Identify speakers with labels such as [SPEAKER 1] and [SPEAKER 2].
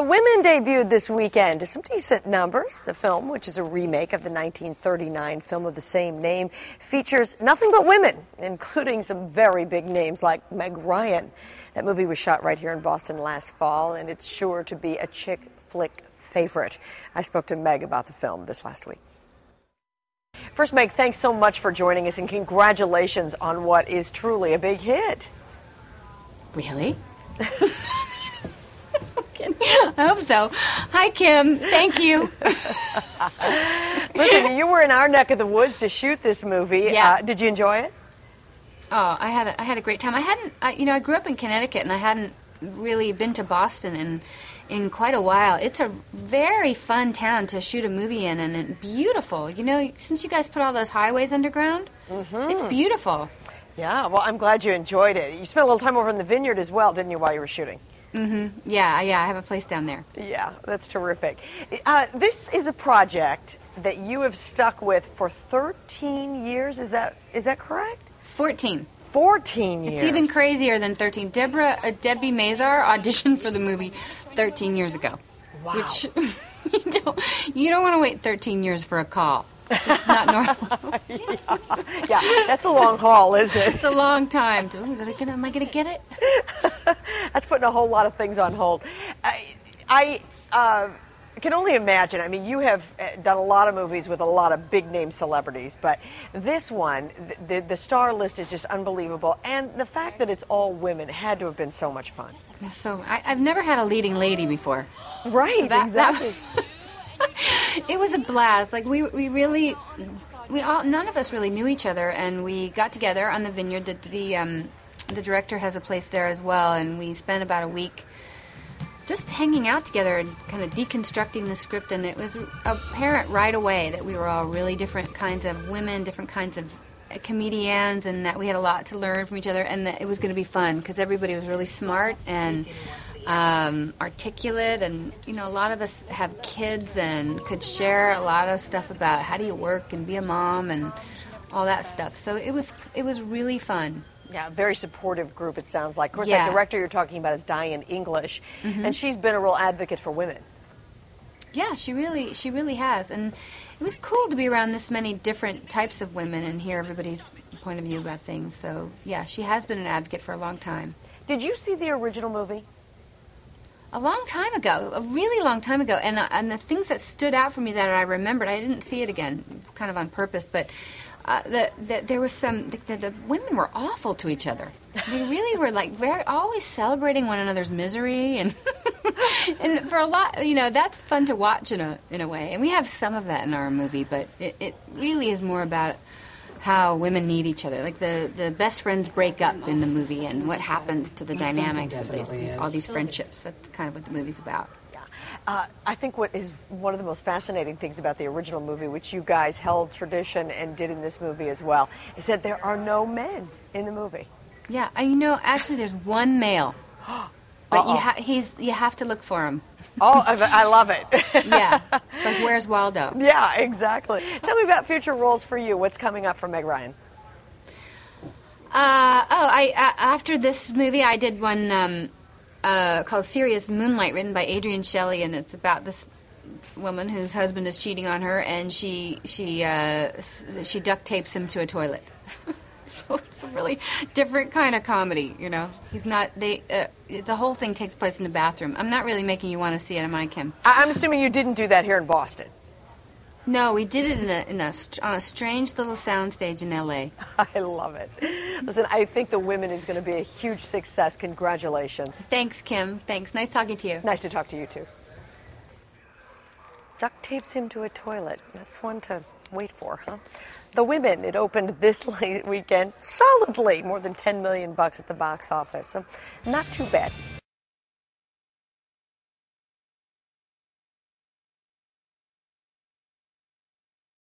[SPEAKER 1] Women debuted this weekend to some decent numbers. The film, which is a remake of the 1939 film of the same name, features nothing but women, including some very big names like Meg Ryan. That movie was shot right here in Boston last fall, and it's sure to be a chick flick favorite. I spoke to Meg about the film this last week. First, Meg, thanks so much for joining us, and congratulations on what is truly a big hit.
[SPEAKER 2] Really? I hope so. Hi, Kim. Thank you.
[SPEAKER 1] Listen, you were in our neck of the woods to shoot this movie.
[SPEAKER 2] Yeah.
[SPEAKER 1] Did you enjoy it?
[SPEAKER 2] Oh, I had a great time. I grew up in Connecticut, and I hadn't really been to Boston in quite a while. It's a very fun town to shoot a movie in, and beautiful. You know, since you guys put all those highways underground, it's beautiful.
[SPEAKER 1] Yeah, well, I'm glad you enjoyed it. You spent a little time over in the vineyard as well, didn't you, while you were shooting?
[SPEAKER 2] Yeah, I have a place down there.
[SPEAKER 1] Yeah, that's terrific. This is a project that you have stuck with for 13 years. Is that correct?
[SPEAKER 2] 14.
[SPEAKER 1] 14 years.
[SPEAKER 2] It's even crazier than 13. Debbie Mazar auditioned for the movie 13 years ago.
[SPEAKER 1] Wow.
[SPEAKER 2] Which you don't want to wait 13 years for a call. It's not normal.
[SPEAKER 1] Yeah, that's a long haul, isn't it?
[SPEAKER 2] It's a long time. Am I going to get it?
[SPEAKER 1] That's putting a whole lot of things on hold. I can only imagine. I mean, you have done a lot of movies with a lot of big-name celebrities, but this one, the star list is just unbelievable, and the fact that it's all women had to have been so much fun.
[SPEAKER 2] So I've never had a leading lady before.
[SPEAKER 1] Right,
[SPEAKER 2] so
[SPEAKER 1] exactly.
[SPEAKER 2] It was a blast. Like we all, none of us really knew each other, and we got together on the vineyard. The director has a place there as well, and we spent about a week just hanging out together and kind of deconstructing the script. And it was apparent right away that we were all really different kinds of women, different kinds of comedians, and that we had a lot to learn from each other, and that it was going to be fun because everybody was really smart and articulate, and a lot of us have kids and could share a lot of stuff about how do you work and be a mom and all that stuff. So it was really fun.
[SPEAKER 1] Yeah, very supportive group, it sounds like. Of course,
[SPEAKER 2] Yeah.
[SPEAKER 1] that director you're talking about is Diane English, and she's been a real advocate for women.
[SPEAKER 2] Yeah, she really has, and it was cool to be around this many different types of women and hear everybody's point of view about things. So yeah, she has been an advocate for a long time.
[SPEAKER 1] Did you see the original movie?
[SPEAKER 2] A long time ago, a really long time ago, and the things that stood out for me that I remembered, I didn't see it again, kind of on purpose, but there was the women were awful to each other. They really were like always celebrating one another's misery, and and for a lot, that's fun to watch in a way. And we have some of that in our movie, but it really is more about how women need each other. Like the best friends break up in the movie, and what happens to the dynamics of all these friendships. That's kind of what the movie's about.
[SPEAKER 1] I think what is one of the most fascinating things about the original movie, which you guys held tradition and did in this movie as well, is that there are no men in the movie.
[SPEAKER 2] Yeah, actually there's one male, but you have to look for him.
[SPEAKER 1] Oh, I love it.
[SPEAKER 2] Yeah, it's like, where's Waldo?
[SPEAKER 1] Yeah, exactly. Tell me about future roles for you. What's coming up for Meg Ryan?
[SPEAKER 2] After this movie, I did one called Serious Moonlight, written by Adrienne Shelley, and it's about this woman whose husband is cheating on her, and she duct tapes him to a toilet. So it's a really different kind of comedy, He's not. The whole thing takes place in the bathroom. I'm not really making you want to see it, am I, Kim?
[SPEAKER 1] I'm assuming you didn't do that here in Boston.
[SPEAKER 2] No, we did it on a strange little soundstage in L.A.
[SPEAKER 1] I love it. Listen, I think The Women is going to be a huge success. Congratulations.
[SPEAKER 2] Thanks, Kim. Thanks. Nice talking to you.
[SPEAKER 1] Nice to talk to you, too. Duct tapes him to a toilet. That's one to wait for, huh? The Women, it opened this weekend solidly, more than $10 million at the box office. So not too bad.